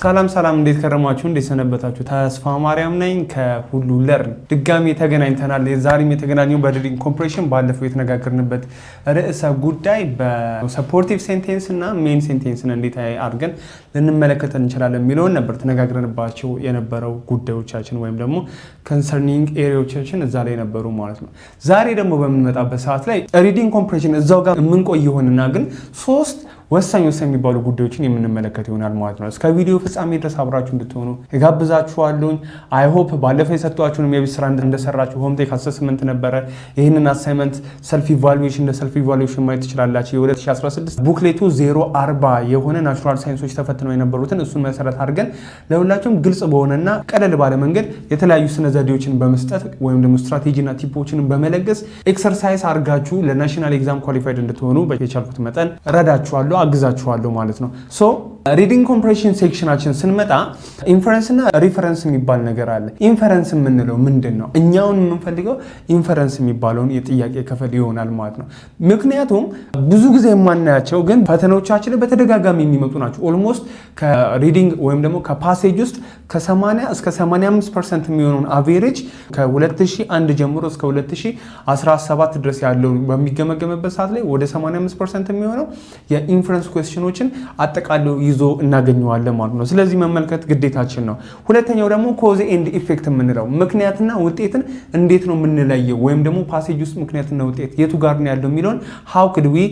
ሰላም እንዴት ከረማችሁ እንዴት ሰነበታችሁ ተስፋ ማርያም ነኝ ከሁሉ ለርን ድጋሚ ተገናኝተናል ዛሬም የተገናኘው በሪዲንግ ኮምፕሬሽን ባለፈው የተነጋገርንበት ርዕሰ ጉዳይ በሰፖርቲቭ ሴንቴንስ እና ሜን ሴንቴንስን እንዴት አድርገን ልንመለከት እንችላለን የሚለውን ነበር ተነጋግረንባቸው የነበረው ጉዳዮቻችን ወይም ደግሞ ኮንሰርኒንግ ኤሪያዎቻችን እዛ ላይ ነበሩ ማለት ነው ዛሬ ደግሞ በመጣበት ሰዓት ላይ ሪዲንግ ኮምፕሬሽን እዛው ጋር የምንቆይ ይሆንና ግን ሶስት ወሳኝ የሚባሉ ጉዳዮችን የምንመለከት ይሆናል ማለት ነው እስከ ቪዲዮ ፍጻሜ ድረስ አብራችሁ እንድትሆኑ እጋብዛችኋለሁ አይ ሆፕ ባለፈው የሰጣችሁንም የቤት ስራ እንደሰራችሁ ሆም ቴክ አሰስመንት ነበረ ይሄንን አሳይመንት ሰልፍ ኢቫሉዌሽን ማየት ትችላላችሁ የ2016 ቡክሌቱ 040 የሆነ ናቹራል ሳይንሶች ተፈትነው የነበሩትን እሱን መሰረት አድርገን ለሁላችሁም ግልጽ በሆነና ቀለል ባለ መንገድ የተለያዩ ስነ ዘዴዎችን በመስጠት ወይም ደግሞ ስትራቴጂና ቲፖችን በመለገስ ኤክሰርሳይዝ አድርጋችሁ ለናሽናል ኤግዛም ኳሊፋይድ እንድትሆኑ በየቻልኩት መጠን ረዳችኋለሁ አግዛችኋለሁ ማለት ነው ሶ ሪዲንግ ኮምፕሬሽን ሴክሽናችን ስንመጣ ኢንፈረንስ እና ሪፈረንስ የሚባል ነገር አለ ኢንፈረንስ የምንለው ምንድነው እኛውን የምንፈልገው ኢንፈረንስ የሚባለውን የጥያቄ ክፍል ይሆናል ማለት ነው ምክንያቱም ብዙ ጊዜ የማናያቸው ግን ፈተናዎቻችን በተደጋጋሚ የሚመጡ ናቸው ኦልሞስት ከሪዲንግ ወይም ደግሞ ከፓሴጅ ውስጥ ከ80 እስከ 85% የሚሆነውን አቬሬጅ ከ2001 ጀምሮ እስከ 2017 ድረስ ያለው በሚገመገምበት ሰዓት ላይ ወደ 85% የሚሆነው የኢንፈረንስ ኩዌስችኖችን አጠቃለው ይዞ እናገኘዋለን ማለት ነው ስለዚህ መመልከት ግዴታችን ነው ሁለተኛው ደግሞ ኮዝ ኤንድ ኢፌክት የምንለው ምክንያትና ውጤትን እንዴት ነው የምንለየው ወይም ደግሞ ፓሴጅ ውስጥ ምክንያትና ውጤት የቱ ጋር ነው ያለው የሚለውን how could we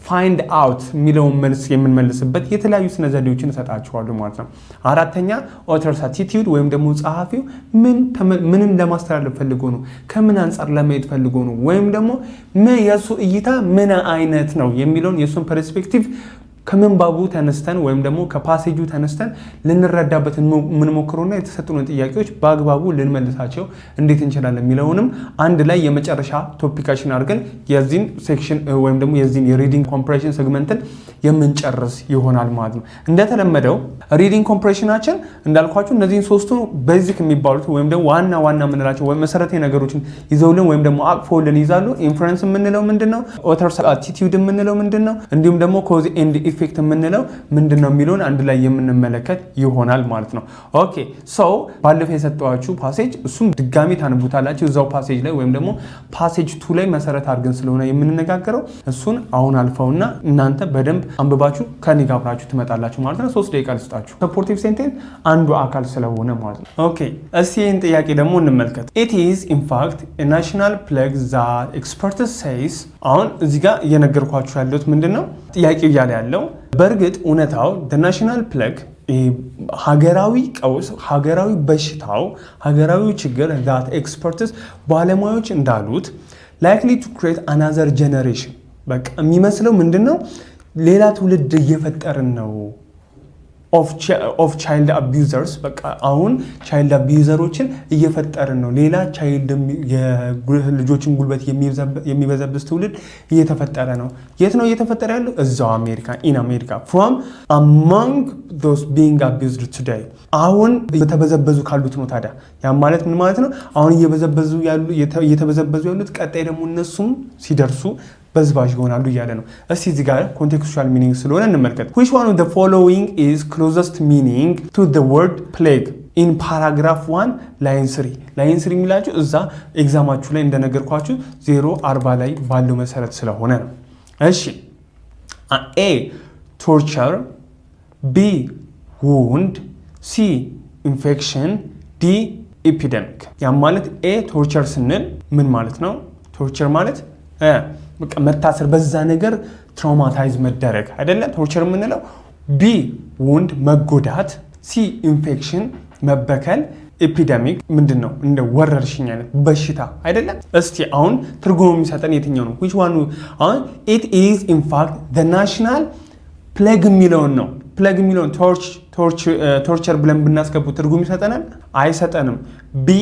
find out የሚለውን መልስ የምንመልስበት የተለያዩ ስነ ዘዴዎችን እሰጣችኋለሁ ማለት ነው አራተኛ author's attitude ወይም ደግሞ ጸሐፊው ምንን ለማስተላለፍ ፈልጎ ነው ከምን አንፃር ለማየት ፈልጎ ነው ወይም ደግሞ የሱ እይታ ምን አይነት ነው የሚለውን የሱን ፐርስፔክቲቭ ከመንባቡ ተነስተን ወይም ደግሞ ከፓሴጁ ተነስተን ልንረዳበት ምን ሞክሮና የተሰጡን ጥያቄዎች በአግባቡ ልንመልሳቸው እንዴት እንችላለን የሚለውንም አንድ ላይ የመጨረሻ ቶፒካችን አድርገን የዚህን ሴክሽን ወይም ደግሞ የዚህን የሪዲንግ ኮምፕሬሽን ሴግመንትን የምንጨርስ ይሆናል ማለት ነው እንደተለመደው ሪዲንግ ኮምፕሬሽናችን እንዳልኳችሁ እነዚህን ሶስቱ ቤዚክ የሚባሉት ወይም ደግሞ ዋና የምንላቸው ወይም መሰረታዊ ነገሮችን ይዘውልን ወይም ደግሞ አቅፎልን ይዛሉ ኢንፈረንስ የምንለው ምንድነው author's attitude የምንለው ምንድነው እንዲሁም ደግሞ cause and ኢፌክት የምንለው ምንድነው የሚለውን አንድ ላይ የምንመለከት ይሆናል ማለት ነው ኦኬ ሶ ባለፈው የሰጠዋችሁ ፓሴጅ እሱም ድጋሚ ታነቡታላችሁ እዛው ፓሴጅ ላይ ወይም ደግሞ ፓሴጅ 2 ላይ መሰረት አድርገን ስለሆነ የምንነጋገረው እሱን አሁን አልፈውና እናንተ በደንብ አንብባችሁ ከኔ ጋር አብራችሁ ትመጣላችሁ ማለት ነው 3 ደቂቃ ልስጣችሁ ሰፖርቲቭ ሴንቴንስ አንዱ አካል ስለሆነ ማለት ነው ኦኬ እስቲ ይሄን ጥያቄ ደግሞ እንመልከት it is in fact a national plague that experts says አሁን እዚህ ጋር እየነገርኳችሁ ያለሁት ምንድነው ጥያቄው እያለ ያለው በእርግጥ እውነታው the national plague ሀገራዊ ቀውስ ሀገራዊ በሽታው ሀገራዊ ችግር that experts ባለሙያዎች እንዳሉት likely to create another generation በቃ የሚመስለው ምንድነው ሌላ ትውልድ እየፈጠርን ነው of child abusers በቃ አሁን child abuserዎችን እየፈጠርን ነው ሌላ child የልጆችን ጉልበት የሚበዘብዝ ትውልድ እየተፈጠረ ነው የት ነው እየተፈጠረ ያለው እዛው አሜሪካ in America from among those being abused today አሁን እየተበዘበዙ ካሉት ነው ታዲያ ያ ማለት ምን ማለት ነው አሁን እየተበዘበዙ ያሉት ቀጣይ ደግሞ እነሱም ሲደርሱ በዝባዥ ይሆናሉ እያለ ነው እስቲ እዚህ ጋር ኮንቴክስቹዋል ሚኒንግ ስለሆነ እንመልከት which one of the following is closest meaning to the word plague in paragraph 1 line 3 የሚላችሁ እዛ ኤግዛማችሁ ላይ እንደነገርኳችሁ 040 ላይ ባለው መሰረት ስለሆነ ነው እሺ a torture b wound c infection d epidemic ያ ማለት a torture ስንል ምን ማለት ነው torture ማለት መታሰር በዛ ነገር ትራውማታይዝ መደረግ አይደለ ቶርቸር የምንለው ቢ ውንድ መጎዳት ሲ ኢንፌክሽን መበከል ኤፒደሚክ ምንድነው እንደ ወረርሽኝ አይነት በሽታ አይደለ እስቲ አሁን ትርጉም የሚሰጠን የትኛው ነው which one አሁን it is in fact the national plague የሚለውን ነው ፕለግ የሚለውን ቶርቸር ብለን ብናስገቡ ትርጉም ይሰጠናል አይሰጠንም ቢ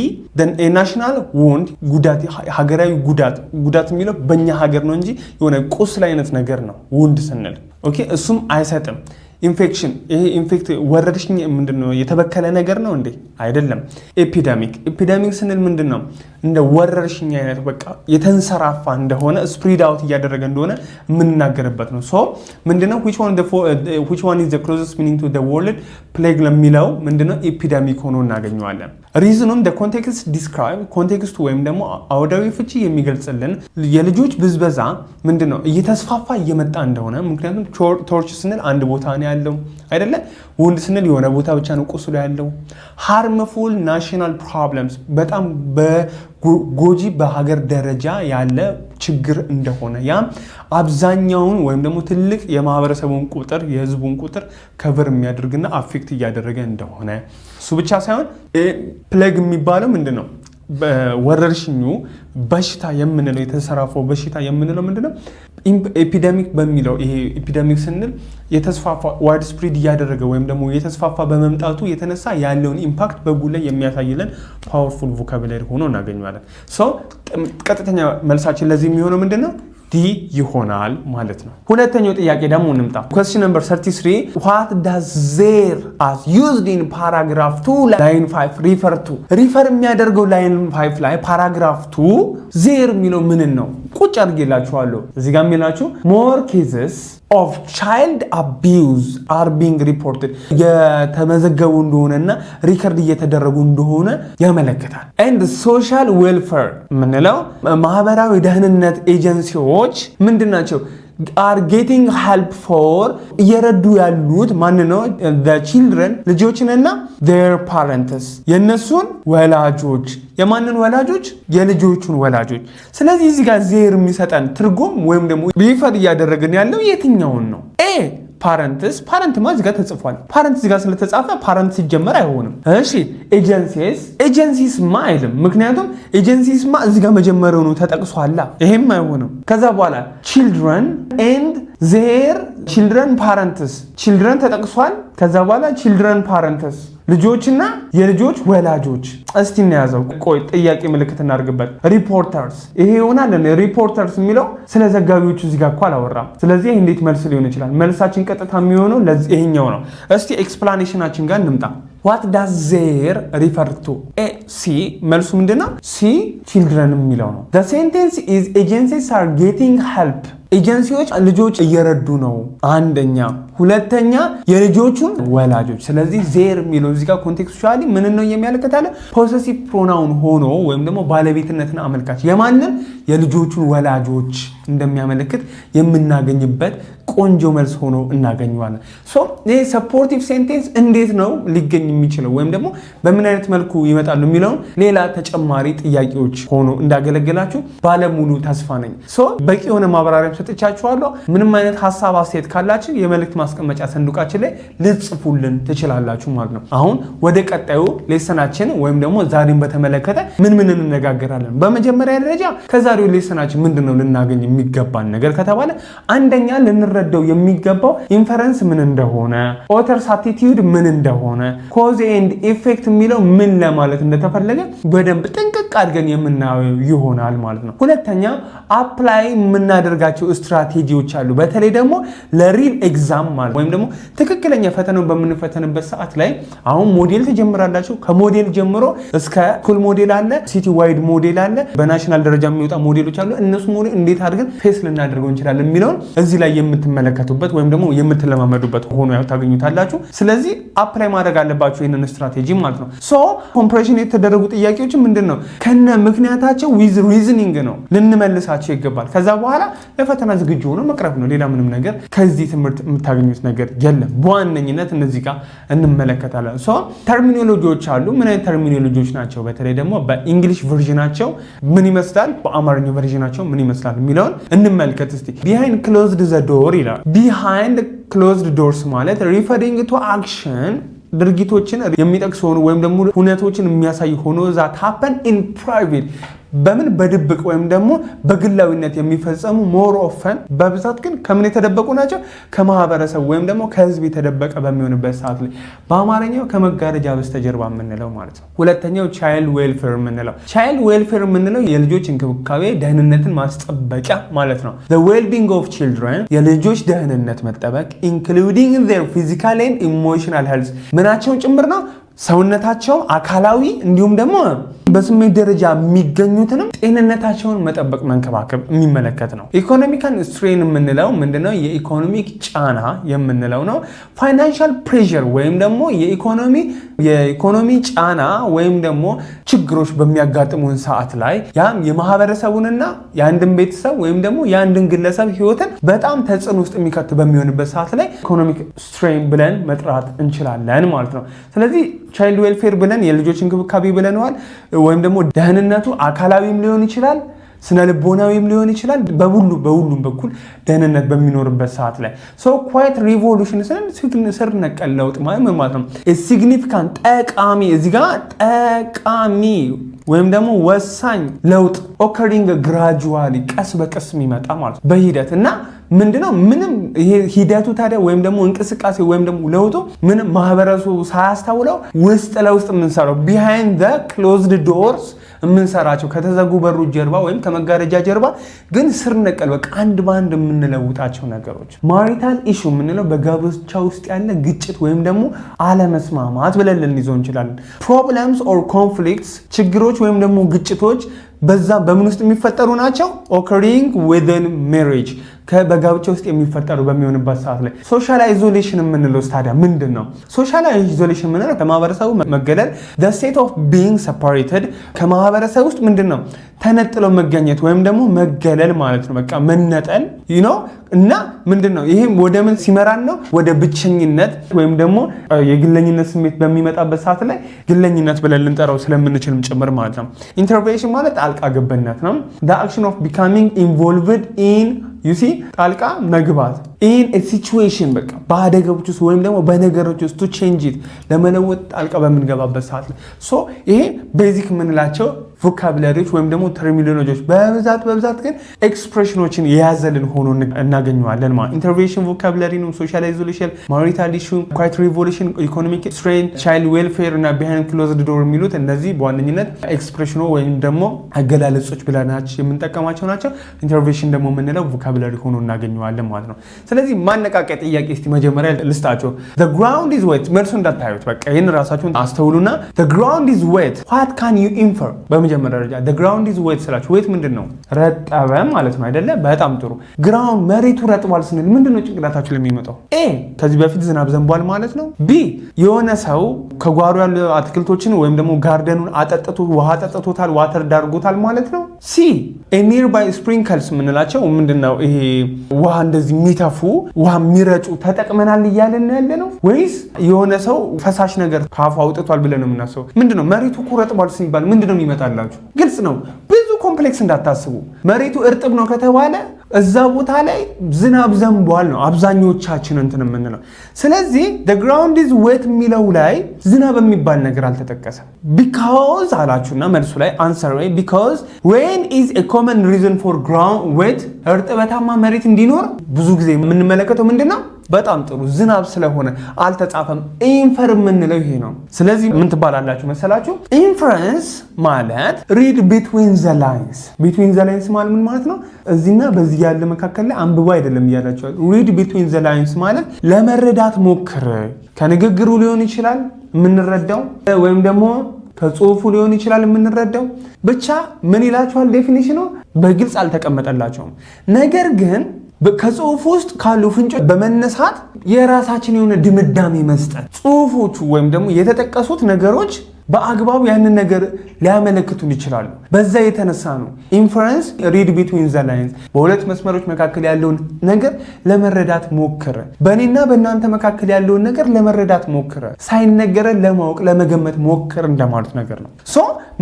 ናሽናል ውንድ ጉዳት ሀገራዊ ጉዳት የሚለው በእኛ ሀገር ነው እንጂ የሆነ ቁስል አይነት ነገር ነው ውንድ ስንል ኦኬ እሱም አይሰጥም ኢንፌክሽን ይሄ ኢንፌክት ወረርሽኝ ምንድነው የተበከለ ነገር ነው እንዴ አይደለም ኤፒደሚክ ስንል ምንድነው እንደ ወረርሽኝ አይነት በቃ የተንሰራፋ እንደሆነ ስፕሪድ አውት እያደረገ እንደሆነ የምንናገርበት ነው ሶ ምንድነው which one is the closest meaning to the word plague ለሚለው ምንድነው ኤፒደሚክ ሆኖ እናገኘዋለን ሪዝኑም the context describe ኮንቴክስቱ ወይም ደግሞ አውዳዊ ፍቺ የሚገልጽልን የልጆች ብዝበዛ ምንድነው እየተስፋፋ እየመጣ እንደሆነ ምክንያቱም ቶርች ስንል አንድ ቦታ ነው ያለው አይደለ ወንድ ስንል የሆነ ቦታ ብቻ ነው ቁስሉ ያለው harmful national problems በጣም በጎጂ በሀገር ደረጃ ያለ ችግር እንደሆነ ያ አብዛኛውን ወይም ደግሞ ትልቅ የማህበረሰቡን ቁጥር የህዝቡን ቁጥር ከቨር የሚያደርግና አፌክት እያደረገ እንደሆነ እሱ ብቻ ሳይሆን ፕሌግ የሚባለው ምንድነው ወረርሽኙ በሽታ የምንለው የተሰራፈው በሽታ የምንለው ምንድነው ኤፒደሚክ በሚለው ይሄ ኤፒደሚክ ስንል የተስፋፋ ዋይድ ስፕሪድ እያደረገ ወይም ደግሞ የተስፋፋ በመምጣቱ የተነሳ ያለውን ኢምፓክት በጉ ላይ የሚያሳይልን ፓወርፉል ቮካቡላሪ ሆኖ እናገኛለን ሶ ቀጥተኛ መልሳችን ለዚህ የሚሆነው ምንድነው ዲ ይሆናል ማለት ነው ሁለተኛው ጥያቄ ደግሞ እንምጣ question number 33 what does there as used in paragraph 2 line 5 refer to refer የሚያደርገው line 5 ላይ paragraph 2 there የሚለው ምን ነው ቁጭ አድርጌላችኋለሁ እዚህ ጋር የሚላችሁ more cases of child abuse are being reported የተመዘገቡ እንደሆነና ሪከርድ እየተደረጉ እንደሆነ ያመለክታል and social welfare ምንለው ማህበራዊ ደህንነት ኤጀንሲዎች ምንድናቸው are getting help for እየረዱ ያሉት ማን ነው the children ልጆችንና their parents የነሱን ወላጆች የማንን ወላጆች የልጆቹን ወላጆች ስለዚህ እዚህ ጋር ዜር የሚሰጠን ትርጉም ወይም ደግሞ ሪፈር እያደረግን ያለው የትኛውን ነው ፓረንት ማለት ጋር ተጽፏል ፓረንት ጋር ስለተጻፈ ፓረንት ሲጀመር አይሆንም እሺ ኤጀንሲስ አይልም ምክንያቱም ኤጀንሲስ እዚህ ጋር መጀመሪያው ነው ተጠቅሷላ ይሄም አይሆንም ከዛ በኋላ children and their children ተጠቅሷል ከዛ በኋላ children parents ልጆችና የልጆች ወላጆች እስቲ እናያዘው ቆይ ጥያቄ ምልክት እናርግበት ሪፖርተርስ ይሄ ይሆናል ሪፖርተርስ የሚለው ስለ ዘጋቢዎቹ እዚህ ጋር አላወራም ስለዚህ እንዴት መልስ ሊሆን ይችላል መልሳችን ቀጥታ የሚሆነው ለዚህ ይሄኛው ነው እስቲ ኤክስፕላኔሽናችን ጋር እንምጣ what does there refer to c መልሱ ምንድነው c children የሚለው ነው the sentence is agencies are getting help ኤጀንሲዎች ልጆች እየረዱ ነው አንደኛ ሁለተኛ የልጆቹን ወላጆች ስለዚህ ዜር የሚለው እዚህ ጋር ኮንቴክስቹአሊ ምን ነው የሚያመለክታለ ፖሰሲቭ ፕሮናውን ሆኖ ወይም ደግሞ ባለቤትነትን አመልካች የማንን የልጆቹን ወላጆች እንደሚያመለክት የምናገኝበት ቆንጆ መልስ ሆኖ እናገኘዋለን ሶ ይሄ ሰፖርቲቭ ሴንቴንስ እንዴት ነው ሊገኝ የሚችለው ወይም ደግሞ በምን አይነት መልኩ ይመጣሉ የሚለው ሌላ ተጨማሪ ጥያቄዎች ሆኖ እንዳገለግላችሁ ባለሙሉ ተስፋ ነኝ ሶ በቂ የሆነ ማብራሪያ ሰጥቻችኋለሁ ምንም አይነት ሐሳብ አስተያየት ካላችሁ የመልእክት ማስቀመጫ ሰንዱቃችን ላይ ልጽፉልን ትችላላችሁ ማለት ነው አሁን ወደ ቀጣዩ ሌሰናችን ወይም ደግሞ ዛሬን በተመለከተ ምን እንነጋገራለን በመጀመሪያ ደረጃ ከዛሬው ሌሰናችን ምንድነው ልናገኝ የሚገባን ነገር ከተባለ አንደኛ ልንረዳው የሚገባው ኢንፈረንስ ምን እንደሆነ ኦተርስ አቲቲዩድ ምን እንደሆነ ኮዝ ኤንድ ኢፌክት የሚለው ምን ለማለት እንደተፈለገ በደንብ ጥንቅቅ አድርገን የምናየው ይሆናል ማለት ነው ሁለተኛ አፕላይ የምናደርጋቸው ስትራቴጂዎች አሉ በተለይ ደግሞ ለሪል ኤግዛም ማለት ወይም ደግሞ ትክክለኛ ፈተናውን በምንፈተንበት ሰዓት ላይ አሁን ሞዴል ተጀምራላችሁ ከሞዴል ጀምሮ እስከ ኩል ሞዴል አለ ሲቲ ዋይድ ሞዴል አለ በናሽናል ደረጃ የሚወጣ ሞዴሎች አሉ እነሱ ሞዴል እንዴት አድርገን ፌስ ልናደርገው እንችላለን የሚለው እዚህ ላይ የምትመለከቱበት ወይም ደግሞ የምትለማመዱበት ሆኖ ያው ታገኙታላችሁ ስለዚህ አፕላይ ማድረግ አለባችሁ ይሄንን ስትራቴጂ ማለት ነው ሶ ኮምፕሬሽን የተደረጉ ጥያቄዎች ምንድነው ከነ ምክንያታቸው ዊዝ ሪዝኒንግ ነው ልንመልሳቸው ይገባል ከዛ በኋላ ለፈተና ዝግጁ ሆኖ መቅረብ ነው ሌላ ምንም ነገር ከዚህ ትምህርት የምታገኙት ነገር የለም በዋነኝነት እነዚህ ጋር እንመለከታለን ሶ ተርሚኖሎጂዎች አሉ ምን አይነት ተርሚኖሎጂዎች ናቸው በተለይ ደግሞ በእንግሊሽ ቨርዥናቸው ምን ይመስላል በአማርኛ ቨርዥናቸው ምን ይመስላል የሚለውን እንመልከት እስቲ behind closed the door ይላል behind closed doors ማለት referring to action ድርጊቶችን የሚጠቅስ ሆኖ ወይም ደግሞ ሁነቶችን የሚያሳይ ሆኖ that happen in private በምን በድብቅ ወይም ደግሞ በግላዊነት የሚፈጸሙ ሞር ኦፈን በብዛት ግን ከምን የተደበቁ ናቸው? ከማህበረሰብ ወይም ደግሞ ከህዝብ የተደበቀ በሚሆንበት ሰዓት ላይ በአማርኛው ከመጋረጃ በስተጀርባ የምንለው ማለት ነው። ሁለተኛው ቻይልድ ዌልፌር የምንለው የልጆች እንክብካቤ ደህንነትን ማስጠበቂያ ማለት ነው። the well-being of children የልጆች ደህንነት መጠበቅ including their physical and emotional health ምናቸውን ጭምር ነው ሰውነታቸው አካላዊ እንዲሁም ደግሞ በስሜት ደረጃ የሚገኙትንም ጤንነታቸውን መጠበቅ መንከባከብ የሚመለከት ነው። ኢኮኖሚካል ስትሬን የምንለው ምንድነው? የኢኮኖሚክ ጫና የምንለው ነው። ፋይናንሻል ፕሬሸር ወይም ደግሞ የኢኮኖሚ ጫና ወይም ደግሞ ችግሮች በሚያጋጥሙን ሰዓት ላይ ያም የማህበረሰቡንና የአንድን ቤተሰብ ወይም ደግሞ የአንድን ግለሰብ ህይወትን በጣም ተጽዕኖ ውስጥ የሚከት በሚሆንበት ሰዓት ላይ ኢኮኖሚክ ስትሬን ብለን መጥራት እንችላለን ማለት ነው። ስለዚህ ቻይልድ ዌልፌር ብለን የልጆች እንክብካቤ ብለነዋል። ወይም ደግሞ ደህንነቱ አካላዊም ሊሆን ይችላል፣ ስነ ልቦናዊም ሊሆን ይችላል። በሁሉም በኩል ደህንነት በሚኖርበት ሰዓት ላይ ኳይት ሪቮሉሽን ስር ነቀል ለውጥ ማለት ነው። ሲግኒፊካንት ጠቃሚ እዚህ ጋር ጠቃሚ ወይም ደግሞ ወሳኝ ለውጥ ኦከሪንግ ግራጁዋሊ ቀስ በቀስ የሚመጣ ማለት በሂደት እና ምንድነው ምንም ይሄ ሂደቱ ታዲያ ወይም ደግሞ እንቅስቃሴ ወይም ደግሞ ለውጡ ምንም ማህበረሰቡ ሳያስተውለው ውስጥ ለውስጥ የምንሰራው behind the closed doors የምንሰራቸው ከተዘጉ በሮች ጀርባ ወይም ከመጋረጃ ጀርባ ግን ስር ነቀል በቃ አንድ ባንድ የምንለውጣቸው ነገሮች ማሪታል ኢሹ የምንለው በጋብቻ ውስጥ ያለ ግጭት ወይም ደግሞ አለመስማማት ብለን ልንይዘው እንችላለን። ፕሮብለምስ ኦር ኮንፍሊክትስ ችግሮች ወይም ደግሞ ግጭቶች በዛ በምን ውስጥ የሚፈጠሩ ናቸው? occurring within marriage በጋብቻ ውስጥ የሚፈጠሩ በሚሆንበት ሰዓት ላይ ሶሻል አይዞሌሽን የምንለው ታዲያ ምንድን ነው? ሶሻል አይዞሌሽን የምንለው ከማህበረሰቡ መገለል the state of being separated ከማህበረሰብ ውስጥ ምንድን ነው ተነጥለው መገኘት ወይም ደግሞ መገለል ማለት ነው። በቃ መነጠል እና ምንድን ነው ይሄም ወደ ምን ሲመራን ነው? ወደ ብቸኝነት ወይም ደግሞ የግለኝነት ስሜት በሚመጣበት ሰዓት ላይ ግለኝነት ብለን ልንጠራው ስለምንችልም ጭምር ማለት ነው። ኢንተርቬንሽን ማለት ጣልቃ ገብነት ነው። the action of becoming involved in ጣልቃ መግባት in a situation በቃ በአደጋዎች ውስጥ ወይም ደግሞ በነገሮች ውስጥ to change it ለመለወጥ ጣልቃ በምንገባበት ሰዓት ላይ ይሄ ቤዚክ የምንላቸው ቮካብላሪዎች ወይም ደግሞ ተርሚኖሎጂዎች በብዛት ግን ኤክስፕሬሽኖችን የያዘልን ሆኖ እናገኘዋለን ማለት ኢንተርቬንሽን ቮካብላሪ ነው። ሶሻል አይዞሌሽን፣ ማሪታል ኢሹ፣ ኳይት ሪቮሉሽን፣ ኢኮኖሚክ ስትሬን፣ ቻይልድ ዌልፌር እና ቢሃይንድ ክሎዝድ ዶር የሚሉት እነዚህ በዋነኝነት ኤክስፕሬሽኖ ወይም ደግሞ አገላለጾች ብለናቸው የምንጠቀማቸው ናቸው። ኢንተርቬንሽን ደግሞ የምንለው ቮካብላሪ ሆኖ እናገኘዋለን ማለት ነው። ስለዚህ ማነቃቂያ ጥያቄ እስቲ መጀመሪያ ልስጣቸው። the ground is wet መልሱ እንዳታዩት በቃ ይሄን ራሳችሁን አስተውሉና the ground is wet what can you infer በመጀመሪያ ደረጃ the ground is wet ስላችሁ wet ምንድነው? ረጠበ ማለት ነው አይደለ? በጣም ጥሩ ground መሬቱ ረጥቧል ስንል ምንድነው ጭንቅላታችሁ ለሚመጣው? a ከዚህ በፊት ዝናብ ዘንቧል ማለት ነው። b የሆነ ሰው ከጓሮ ያሉ አትክልቶችን ወይም ደግሞ ጋርደኑን አጠጥቶ ውሃ አጠጥቶታል ዋተር ዳርጎታል ማለት ነው። c a nearby sprinkles ምንላቸው ምንድነው? ይሄ ውሃ እንደዚህ የሚተፉ ውሃ የሚረጩ ተጠቅመናል እያለን ያለ ነው ወይስ የሆነ ሰው ፈሳሽ ነገር ካፉ አውጥቷል ብለን ነው የምናስበው? ምንድነው መሬቱ ረጥቧል ሲባል ምንድነው የሚመጣላችሁ? ግልጽ ነው። ብዙ ኮምፕሌክስ እንዳታስቡ። መሬቱ እርጥብ ነው ከተባለ እዛ ቦታ ላይ ዝናብ ዘንቧል ነው አብዛኞቻችን እንትን የምንለው። ስለዚህ the ground is wet የሚለው ላይ ዝናብ የሚባል ነገር አልተጠቀሰም። because አላችሁና መልሱ ላይ answer way because rain is a common reason for ground wet እርጥበታማ መሬት እንዲኖር ብዙ ጊዜ የምንመለከተው ምንድነው? በጣም ጥሩ ዝናብ ስለሆነ አልተጻፈም። ኢንፈር የምንለው ይሄ ነው። ስለዚህ ምን ትባላላችሁ መሰላችሁ? ኢንፈረንስ ማለት read between the lines ማለት ምን ማለት ነው? እዚህና በዚህ ያለ መካከል ላይ አንብቦ አይደለም እያላችሁ read between the lines ማለት ለመረዳት ሞክር። ከንግግሩ ሊሆን ይችላል የምንረዳው ወይም ደግሞ ከጽሁፉ ሊሆን ይችላል የምንረዳው። ብቻ ምን ይላችኋል? ዴፊኒሽኑ በግልጽ አልተቀመጠላቸውም። ነገር ግን ከጽሁፍ ውስጥ ካሉ ፍንጮች በመነሳት የራሳችን የሆነ ድምዳሜ መስጠት ጽሁፎቹ ወይም ደግሞ የተጠቀሱት ነገሮች በአግባቡ ያንን ነገር ሊያመለክቱን ይችላሉ። በዛ የተነሳ ነው ኢንፈረንስ ሪድ ቢትዊን ዘ ላይንስ በሁለት መስመሮች መካከል ያለውን ነገር ለመረዳት ሞክረ። በእኔና በእናንተ መካከል ያለውን ነገር ለመረዳት ሞክረ። ሳይነገረን ለማወቅ ለመገመት ሞክር እንደማለት ነገር ነው።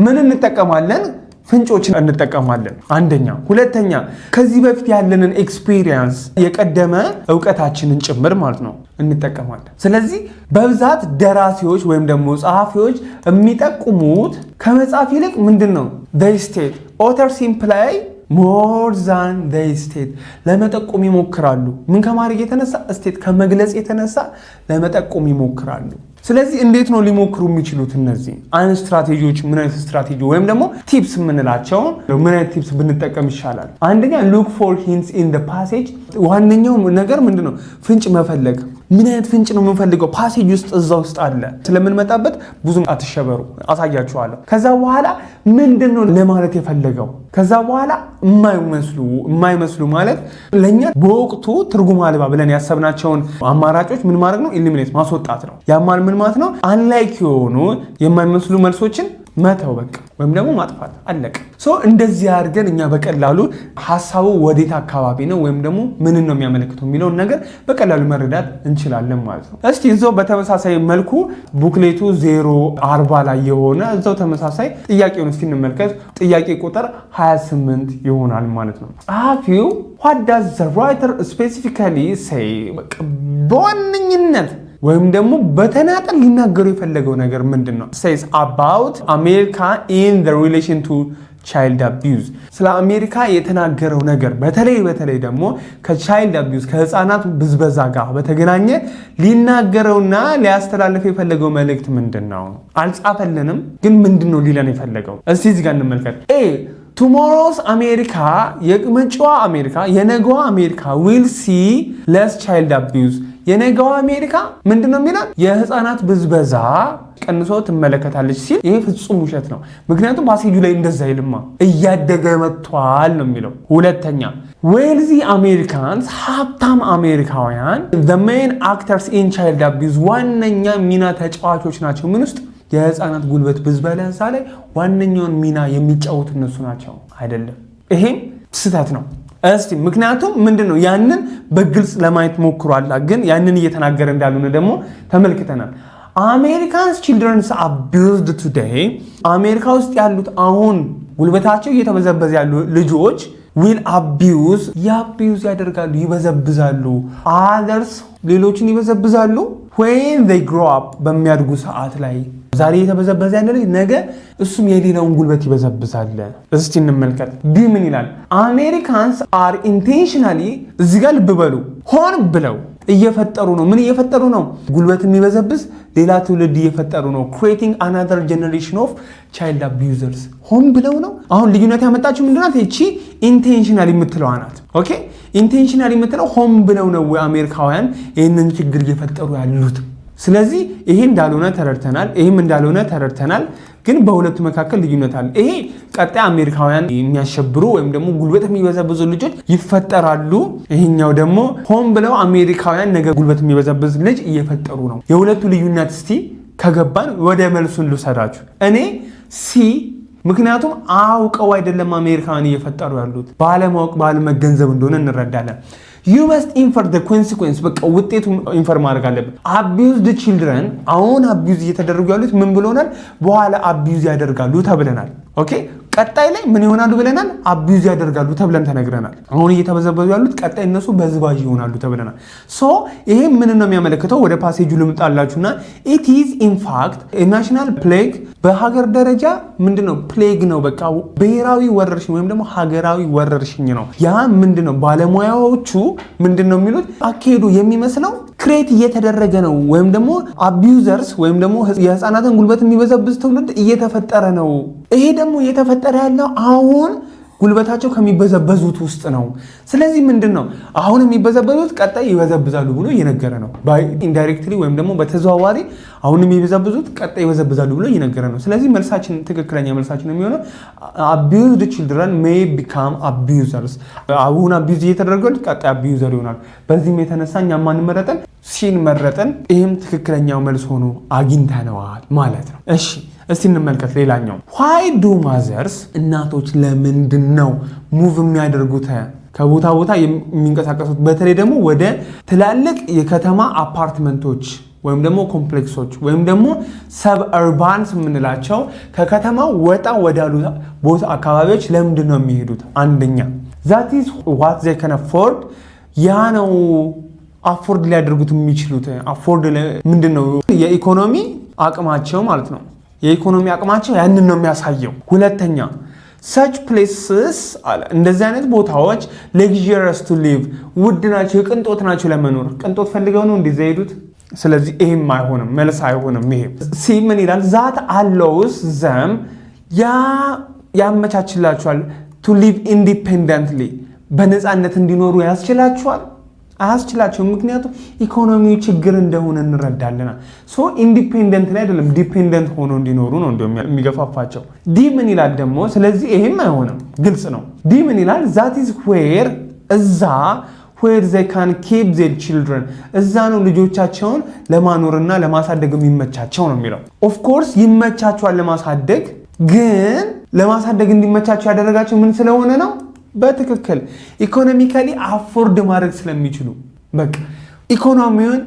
ምን እንጠቀማለን? ፍንጮችን እንጠቀማለን አንደኛ። ሁለተኛ ከዚህ በፊት ያለንን ኤክስፒሪየንስ የቀደመ እውቀታችንን ጭምር ማለት ነው እንጠቀማለን። ስለዚህ በብዛት ደራሲዎች ወይም ደግሞ ጸሐፊዎች የሚጠቁሙት ከመጽሐፍ ይልቅ ምንድነው they state authors imply more than they state ለመጠቆም ይሞክራሉ። ምን ከማድረግ የተነሳ ስቴት ከመግለጽ የተነሳ ለመጠቆም ይሞክራሉ። ስለዚህ እንዴት ነው ሊሞክሩ የሚችሉት? እነዚህ አይነት ስትራቴጂዎች ምን አይነት ስትራቴጂ ወይም ደግሞ ቲፕስ የምንላቸው ምን አይነት ቲፕስ ብንጠቀም ይሻላል? አንደኛ look for hints in the passage። ዋነኛው ነገር ምንድነው? ፍንጭ መፈለግ። ምን አይነት ፍንጭ ነው የምንፈልገው? ፓሴጅ ውስጥ እዛ ውስጥ አለ። ስለምንመጣበት ብዙም አትሸበሩ፣ አሳያችኋለሁ። ከዛ በኋላ ምንድነው ለማለት የፈለገው? ከዛ በኋላ የማይመስሉ ማለት ለኛ በወቅቱ ትርጉም አልባ ብለን ያሰብናቸውን አማራጮች ምን ማድረግ ነው? ኢሊሚኔት ማስወጣት ነው። ያማን ምን ማለት ነው? አንላይክ የሆኑ የማይመስሉ መልሶችን መተው በቃ ወይም ደግሞ ማጥፋት አለቀ። እንደዚህ አድርገን እኛ በቀላሉ ሐሳቡ ወዴት አካባቢ ነው ወይም ደግሞ ምን ነው የሚያመለክተው የሚለውን ነገር በቀላሉ መረዳት እንችላለን ማለት ነው። እስቲ እዛው በተመሳሳይ መልኩ ቡክሌቱ 040 ላይ የሆነ እዛው ተመሳሳይ ጥያቄውን እስቲ እንመልከት። ጥያቄ ቁጥር 28 ይሆናል ማለት ነው። ጸሐፊው what does the writer specifically say በዋነኝነት ወይም ደግሞ በተናጠል ሊናገሩ የፈለገው ነገር ምንድነው? says about America in the relation to child abuse ስለ አሜሪካ የተናገረው ነገር በተለይ ደግሞ ከቻይልድ አቢዩዝ ከህፃናት ብዝበዛ ጋር በተገናኘ ሊናገረውና ሊያስተላልፍ የፈለገው መልእክት ምንድነው? አልጻፈልንም፣ ግን ምንድነው ሊለን የፈለገው? እስቲ እዚህ ጋር እንመልከት። ቱሞሮስ አሜሪካ የመጪዋ አሜሪካ የነገዋ አሜሪካ will see less child abuse የነገዋ አሜሪካ ምንድነው የሚለው? የህፃናት ብዝበዛ ቀንሶ ትመለከታለች ሲል ይሄ ፍጹም ውሸት ነው። ምክንያቱም ፓሴጁ ላይ እንደዛ ይልማ እያደገ መጥቷል ነው የሚለው። ሁለተኛ wealthy Americans ሀብታም አሜሪካውያን the main actors in child abuse ዋነኛ ሚና ተጫዋቾች ናቸው። ምን ውስጥ? የህፃናት ጉልበት ብዝበዛ ላይ ዋነኛውን ሚና የሚጫወቱ እነሱ ናቸው አይደለም። ይሄም ስህተት ነው። እስቲ ምክንያቱም ምንድነው? ያንን በግልጽ ለማየት ሞክሯል፣ ግን ያንን እየተናገረ እንዳልሆነ ደግሞ ተመልክተናል። Americans children's abused today አሜሪካ ውስጥ ያሉት አሁን ጉልበታቸው እየተበዘበዘ ያሉ ልጆች will abuse ያደርጋሉ፣ ይበዘብዛሉ። others ሌሎችን ይበዘብዛሉ when they grow up በሚያድጉ ሰዓት ላይ ዛሬ የተበዘበዘ ያለ ልጅ ነገ እሱም የሌላውን ጉልበት ይበዘብዛል። እስቲ እንመልከት። ቢ ምን ይላል? Americans are intentionally እዚህ ጋር ልብ በሉ ሆን ብለው እየፈጠሩ ነው። ምን እየፈጠሩ ነው? ጉልበት የሚበዘብዝ ሌላ ትውልድ እየፈጠሩ ነው። creating another generation of child abusers ሆን ብለው ነው። አሁን ልዩነት ያመጣችው ምንድናት? እቺ ኢንቴንሽናሊ የምትለው ናት። ኦኬ ኢንቴንሽናሊ የምትለው ሆን ብለው ነው አሜሪካውያን ይህንን ችግር እየፈጠሩ ያሉት። ስለዚህ ይሄ እንዳልሆነ ተረድተናል፣ ይሄም እንዳልሆነ ተረድተናል። ግን በሁለቱ መካከል ልዩነት አለ። ይሄ ቀጣይ አሜሪካውያን የሚያሸብሩ ወይም ደግሞ ጉልበት የሚበዘብዙ ልጆች ይፈጠራሉ። ይሄኛው ደግሞ ሆን ብለው አሜሪካውያን ነገ ጉልበት የሚበዘብዝ ልጅ እየፈጠሩ ነው። የሁለቱ ልዩነት እስቲ ከገባን ወደ መልሱን ልውሰዳችሁ። እኔ ሲ ምክንያቱም አውቀው አይደለም አሜሪካውያን እየፈጠሩ ያሉት ባለማወቅ ባለመገንዘብ እንደሆነ እንረዳለን። you must infer the consequence በቃ ውጤቱ ኢንፈር ማድረግ አለብን። abused children አሁን አቢዩዝ እየተደረጉ ያሉት ምን ብሎናል? በኋላ አቢዩዝ ያደርጋሉ ተብለናል። ኦኬ ቀጣይ ላይ ምን ይሆናሉ ብለናል? አቢዩዝ ያደርጋሉ ተብለን ተነግረናል። አሁን እየተበዘበዙ ያሉት ቀጣይ እነሱ በዝባዥ ይሆናሉ ተብለናል። ሶ ይሄ ምን ነው የሚያመለክተው? ወደ ፓሴጁ ልምጣላችሁና it is in fact a national plague በሀገር ደረጃ ምንድነው? ፕሌግ ነው። በቃ ብሔራዊ ወረርሽኝ ወይም ደግሞ ሀገራዊ ወረርሽኝ ነው። ያ ምንድነው? ባለሙያዎቹ ምንድነው የሚሉት? አካሄዱ የሚመስለው ክሬት እየተደረገ ነው ወይም ደግሞ አቢዩዘርስ ወይም ደግሞ የህፃናትን ጉልበት የሚበዘብዝ ትውልድ እየተፈጠረ ነው። ይሄ ደግሞ እየተፈጠረ ያለው አሁን ጉልበታቸው ከሚበዘበዙት ውስጥ ነው። ስለዚህ ምንድነው አሁን የሚበዘበዙት ቀጣይ ይበዘብዛሉ ብሎ እየነገረ ነው። ኢንዳይሬክትሊ ወይም ደግሞ በተዘዋዋሪ አሁን የሚበዘብዙት ቀጣይ ይበዘብዛሉ ብሎ እየነገረ ነው። ስለዚህ መልሳችን ትክክለኛ መልሳችን የሚሆነው abused children may become abusers አሁን አቢዩዝ እየተደረገው ቀጣይ አቢዩዘር ይሆናል። በዚህም የተነሳ እኛ ማን መረጠን? ሲን መረጠን። ይህም ትክክለኛው መልስ ሆኖ አግኝተነዋል ማለት ነው። እሺ እስቲ እንመልከት ሌላኛው። why do mothers እናቶች ለምንድን ነው ሙቭ የሚያደርጉት ከቦታ ቦታ የሚንቀሳቀሱት? በተለይ ደግሞ ወደ ትላልቅ የከተማ አፓርትመንቶች ወይም ደግሞ ኮምፕሌክሶች ወይም ደግሞ ሰብ አርባንስ የምንላቸው ከከተማው ወጣ ወዳሉ ቦታ አካባቢዎች ለምንድን ነው የሚሄዱት? አንደኛ that is what they can afford ያ ነው አፎርድ ሊያደርጉት የሚችሉት። አፎርድ ምንድነው? የኢኮኖሚ አቅማቸው ማለት ነው። የኢኮኖሚ አቅማቸው ያንን ነው የሚያሳየው። ሁለተኛ such places እንደዚህ አይነት ቦታዎች luxurious to live ውድ ናቸው፣ የቅንጦት ናቸው ለመኖር። ቅንጦት ፈልገው ነው እንደዚህ ሄዱት። ስለዚህ ይሄም አይሆንም፣ መልስ አይሆንም። ይሄ ሲ ምን ይላል? that allows them ያመቻችላቸዋል to live independently በነፃነት እንዲኖሩ ያስችላቸዋል። አያስችላቸውም። ምክንያቱም ኢኮኖሚው ችግር እንደሆነ እንረዳለና ሶ ኢንዲፔንደንት ላይ አይደለም ዲፔንደንት ሆኖ እንዲኖሩ ነው የሚገፋፋቸው። ዲ ምን ይላል ደግሞ? ስለዚህ ይሄም አይሆንም፣ ግልጽ ነው። ዲ ምን ይላል? that is where እዛ where they can keep their children እዛ ነው ልጆቻቸውን ለማኖርና ለማሳደግ የሚመቻቸው ነው የሚለው። ኦፍ ኮርስ ይመቻቸዋል ለማሳደግ፣ ግን ለማሳደግ እንዲመቻቸው ያደረጋቸው ምን ስለሆነ ነው? በትክክል ኢኮኖሚካሊ አፎርድ ማድረግ ስለሚችሉ። በቃ ኢኮኖሚውን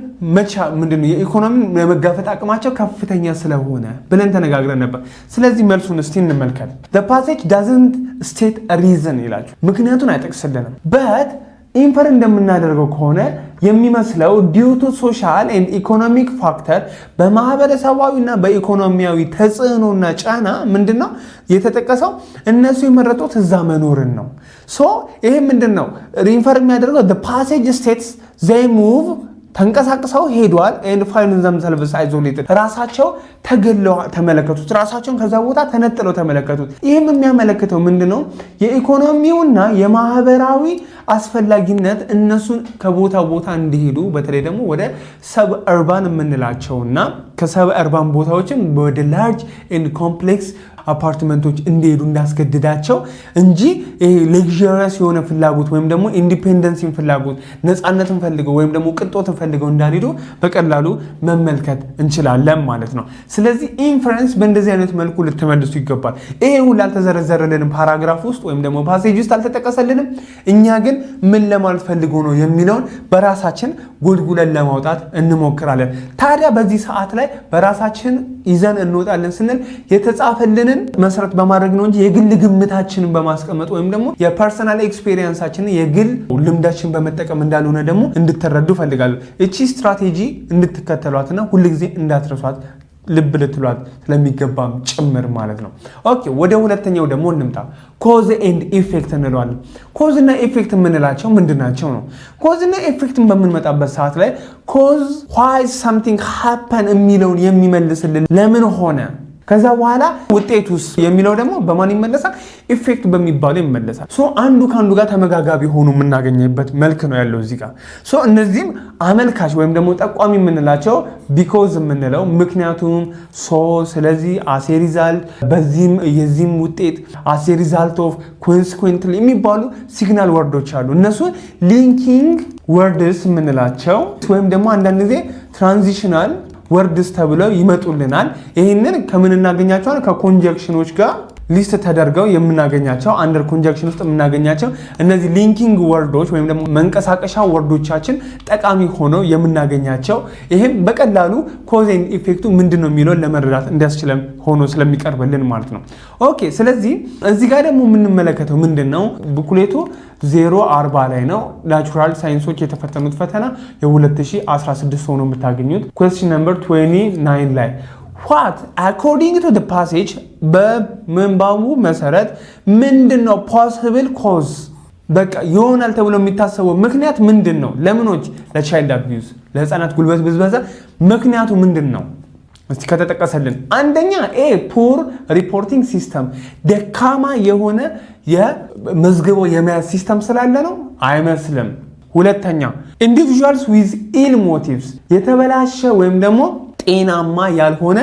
ምንድነው የኢኮኖሚን የመጋፈጥ አቅማቸው ከፍተኛ ስለሆነ ብለን ተነጋግረን ነበር። ስለዚህ መልሱን እስቲ እንመልከት። the passage doesn't state a reason ይላችሁ፣ ምክንያቱን አይጠቅስልንም። but ኢንፈር እንደምናደርገው ከሆነ የሚመስለው due to social and economic factor በማህበረሰባዊና በኢኮኖሚያዊ ተጽዕኖና ጫና ምንድነው የተጠቀሰው? እነሱ የመረጡት እዛ መኖርን ነው። ሶ ይሄ ምንድነው ኢንፈር የሚያደርገው? the passage states they move ተንቀሳቅሰው ሄዷል and find themselves isolated ራሳቸው ተገለው ተመለከቱት። ራሳቸውን ከዛ ቦታ ተነጥለው ተመለከቱት። ይህም የሚያመለክተው ምንድነው? የኢኮኖሚውና የማህበራዊ አስፈላጊነት እነሱን ከቦታ ቦታ እንዲሄዱ በተለይ ደግሞ ወደ ሰብ አርባን የምንላቸውና ከሰብ አርባን ቦታዎችን ወደ ላርጅ ኤንድ ኮምፕሌክስ አፓርትመንቶች እንዲሄዱ እንዳስገድዳቸው እንጂ ይሄ ሌክዠሪየስ የሆነ ፍላጎት ወይም ደግሞ ኢንዲፔንደንሲን ፍላጎት ነፃነትን ፈልገው ወይም ደግሞ ቅንጦትን ፈልገው እንዳልሄዱ በቀላሉ መመልከት እንችላለን ማለት ነው። ስለዚህ ኢንፈረንስ በእንደዚህ አይነት መልኩ ልትመልሱ ይገባል። ይሄ ሁሉ አልተዘረዘረልንም ፓራግራፍ ውስጥ ወይም ደግሞ ፓሴጅ ውስጥ አልተጠቀሰልንም። እኛ ግን ምን ለማለት ፈልጎ ነው የሚለውን በራሳችን ጎልጉለን ለማውጣት እንሞክራለን። ታዲያ በዚህ ሰዓት ላይ በራሳችን ይዘን እንወጣለን ስንል የተጻፈልንን መሰረት በማድረግ ነው እንጂ የግል ግምታችንን በማስቀመጥ ወይም ደግሞ የፐርሰናል ኤክስፒሪየንሳችንን የግል ልምዳችንን በመጠቀም እንዳልሆነ ደግሞ እንድትረዱ ፈልጋለሁ። እቺ ስትራቴጂ እንድትከተሏትና ሁልጊዜ እንዳትረሷት ልብ ልትሏት ስለሚገባም ጭምር ማለት ነው። ኦኬ ወደ ሁለተኛው ደግሞ እንምጣ። ኮዝ ኤንድ ኢፌክት እንለዋለን። ኮዝ እና ኢፌክት የምንላቸው ምንድናቸው ነው? ኮዝ እና ኢፌክትን በምንመጣበት ሰዓት ላይ ኮዝ why something happen የሚለውን የሚመልስልን ለምን ሆነ፣ ከዛ በኋላ ውጤቱስ የሚለው ደግሞ በማን ይመለሳል? ኢፌክት በሚባለው ይመለሳል። ሶ አንዱ ካንዱ ጋር ተመጋጋቢ ሆኖ የምናገኝበት መልክ ነው ያለው እዚህ ጋር። ሶ እነዚህም አመልካች ወይም ደግሞ ጠቋሚ የምንላቸው ቢኮዝ የምንለው ምክንያቱም፣ ሶ ስለዚህ፣ አስ ኤ ሪዛልት በዚህም የዚህም ውጤት፣ አስ ኤ ሪዛልት ኦፍ፣ ኮንሲኩዌንትሊ የሚባሉ ሲግናል ወርዶች አሉ። እነሱ ሊንኪንግ ወርድስ የምንላቸው ወይም ደግሞ አንዳንድ ጊዜ ትራንዚሽናል ወርድስ ተብለው ይመጡልናል። ይህንን ከምን እናገኛቸዋለን? ከኮንጀክሽኖች ጋር ሊስት ተደርገው የምናገኛቸው አንደር ኮንጀክሽን ውስጥ የምናገኛቸው እነዚህ ሊንኪንግ ወርዶች ወይም ደግሞ መንቀሳቀሻ ወርዶቻችን ጠቃሚ ሆነው የምናገኛቸው፣ ይህም በቀላሉ ኮዝ ኤንድ ኢፌክቱ ምንድን ነው የሚለውን ለመረዳት እንዲያስችለን ሆኖ ስለሚቀርብልን ማለት ነው። ኦኬ ስለዚህ እዚህ ጋር ደግሞ የምንመለከተው ምንድን ነው? ቡክሌቱ 040 ላይ ነው። ናቹራል ሳይንሶች የተፈተኑት ፈተና የ2016 ሆኖ የምታገኙት ኩዌስችን ነምበር 29 ላይ what according to the passage በምንባቡ መሰረት ምንድነው possible cause በቃ ይሆናል ተብሎ የሚታሰበው ምክንያት ምንድነው? ለምኖች ለቻይልድ አቢዩዝ ለህፃናት ጉልበት ብዝበዛ ምክንያቱ ምንድነው? እስቲ ከተጠቀሰልን አንደኛ ፑር ሪፖርቲንግ ሲስተም ደካማ የሆነ የመዝገቦ የመያዝ ሲስተም ስላለ ነው? አይመስልም። ሁለተኛ ኢንዲቪጁዋልስ ዊዝ ኢል ሞቲቭስ የተበላሸ ወይም ደግሞ ጤናማ ያልሆነ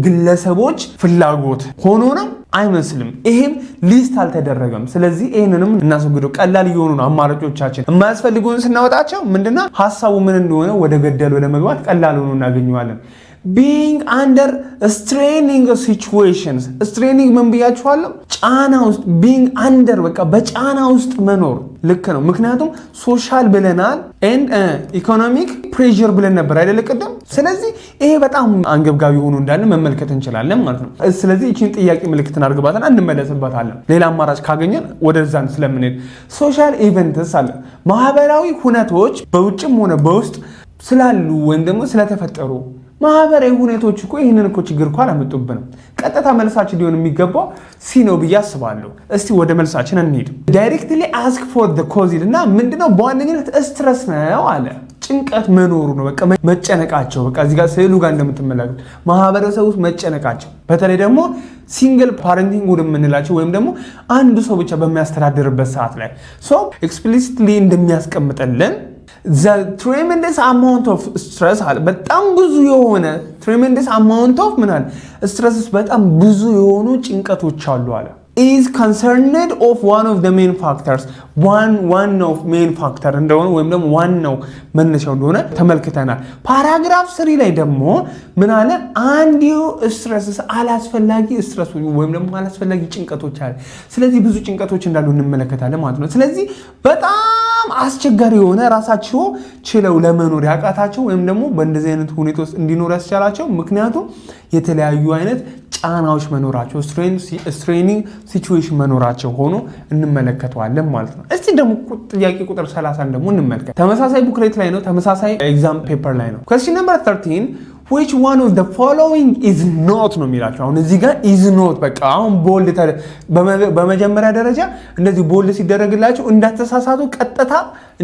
ግለሰቦች ፍላጎት ሆኖ ነው? አይመስልም። ይሄም ሊስት አልተደረገም። ስለዚህ ይሄንንም እናስወግደው። ቀላል እየሆኑ ነው አማራጮቻችን። የማያስፈልጉን ስናወጣቸው ምንድነው ሐሳቡ ምን እንደሆነ ወደ ገደሉ ለመግባት ቀላል ሆኖ እናገኘዋለን። being under straining situations straining ምን ብያችኋለሁ ጫና ውስጥ being under በቃ በጫና ውስጥ መኖር ልክ ነው ምክንያቱም ሶሻል ብለናል and economic pressure ብለን ነበር አይደል ቀደም ስለዚህ ይሄ በጣም አንገብጋቢ ሆኖ እንዳለ መመልከት እንችላለን ማለት ነው ስለዚህ እቺን ጥያቄ ምልክትን አድርገባታል እንመለስባታለን ሌላ አማራጭ ካገኘን ወደዛን ስለምንሄድ ሶሻል ኢቨንትስ አለ ማህበራዊ ሁነቶች በውጭም ሆነ በውስጥ ስላሉ ወይም ደግሞ ስለተፈጠሩ ማህበራዊ ሁኔታዎች እኮ ይሄንን እኮ ችግር እኮ አላመጡብንም ቀጥታ መልሳችን ሊሆን የሚገባው ሲ ነው ብዬ አስባለሁ እስቲ ወደ መልሳችን እንሂድ directly ask for the cause እና ምንድነው በዋነኝነት ስትረስ ነው አለ ጭንቀት መኖሩ ነው በቃ መጨነቃቸው በቃ እዚህ ጋር ስዕሉ ጋር እንደምትመለከቱት ማህበረሰቡ ውስጥ መጨነቃቸው በተለይ ደግሞ ሲንግል ፓረንቲንግ ወደ ምንላቸው ወይም ደግሞ አንድ ሰው ብቻ በሚያስተዳድርበት ሰዓት ላይ so explicitly እንደሚያስቀምጠልን the tremendous amount of stress በጣም ብዙ የሆነ tremendous amount of ምናል stress በጣም ብዙ የሆኑ ጭንቀቶች አሉ አለ is concerned of one of the main factors one of main factor እንደሆነ ወይም ደግሞ ዋናው መነሻው እንደሆነ ተመልክተናል ፓራግራፍ 3 ላይ ደግሞ ምን አለ አንድ ስትረስ አላስፈላጊ ስትረስ ወይም ደግሞ አላስፈላጊ ጭንቀቶች አለ ስለዚህ ብዙ ጭንቀቶች እንዳሉ እንመለከታለን ማለት ነው ስለዚህ በጣም አስቸጋሪ የሆነ ራሳቸው ችለው ለመኖር ያቃታቸው ወይም ደግሞ በእንደዚህ አይነት ሁኔታ ውስጥ እንዲኖር ያስቻላቸው ምክንያቱም የተለያዩ አይነት ጫናዎች መኖራቸው straining situation መኖራቸው ሆኖ እንመለከተዋለን ማለት ነው እስቲ ደግሞ ጥያቄ ቁጥር 30 ደግሞ እንመልከት ተመሳሳይ ቡክሌት ላይ ነው ተመሳሳይ ኤግዛም ፔፐር ላይ ነው question number 13 which one of the following is not ነው የሚላቸው አሁን እዚህ ጋር is not በቃ አሁን ቦልድ በመጀመሪያ ደረጃ እንደዚህ ቦልድ ሲደረግላችሁ እንዳትሳሳቱ ቀጥታ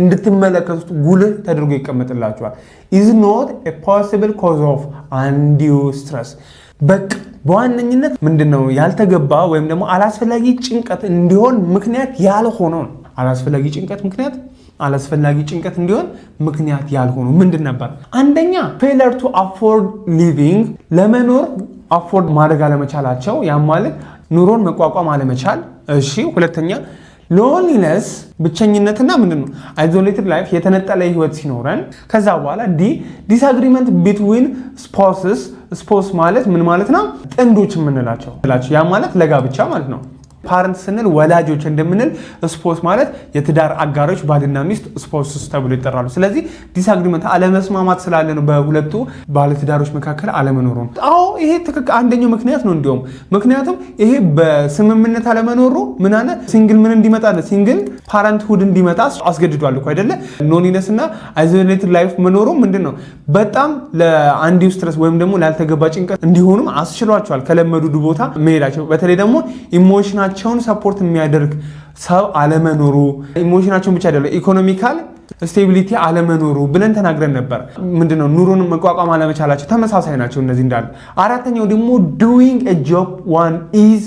እንድትመለከቱት ጉልህ ተደርጎ ይቀመጥላችኋል is not a possible cause of undue stress በቃ በዋነኝነት ምንድነው ያልተገባ ወይም ደግሞ አላስፈላጊ ጭንቀት እንዲሆን ምክንያት ያልሆነው አላስፈላጊ ጭንቀት እንዲሆን ምክንያት ያልሆነው ምንድን ነበር አንደኛ failure to afford living ለመኖር አፎርድ ማድረግ አለመቻላቸው ያ ማለት ኑሮን መቋቋም አለመቻል እሺ ሁለተኛ loneliness ብቸኝነትና ምንድነው isolated life የተነጠለ ህይወት ሲኖረን ከዛ በኋላ disagreement between spouse ማለት ምን ማለት ነው ጥንዶች ምንላቸው ያ ማለት ለጋብቻ ማለት ነው ፓረንት ስንል ወላጆች እንደምንል ስፖስ ማለት የትዳር አጋሮች ባልና ሚስት ስፖስስ ተብሎ ይጠራሉ ስለዚህ ዲስአግሪመንት አለመስማማት ስላለ ነው በሁለቱ ባለትዳሮች መካከል አለመኖሩ አዎ ይሄ አንደኛው ምክንያት ነው እንደውም ምክንያቱም ይሄ በስምምነት አለመኖሩ ምን አለ ሲንግል ምን እንዲመጣ ሲንግል ፓረንትሁድ እንዲመጣ አስገድዷል እኮ አይደለ ሎንሊነስ እና አይዞሌትድ ላይፍ መኖሩ ምንድነው በጣም ለአንዲው ስትረስ ወይም ደግሞ ላልተገባ ጭንቀት እንዲሆኑም አስችሏቸዋል ከለመዱት ቦታ መሄዳቸው በተለይ ደግሞ ኢሞሽናል ሰፖርት የሚያደርግ ሰው አለመኖሩ ኢሞሽናቸውን ብቻ አይደለም ኢኮኖሚካል ስቴቢሊቲ አለመኖሩ ብለን ተናግረን ነበር ምንድነው ኑሮን መቋቋም አለመቻላቸው ተመሳሳይ ናቸው እነዚህ እንዳሉ አራተኛው ደግሞ doing a job one is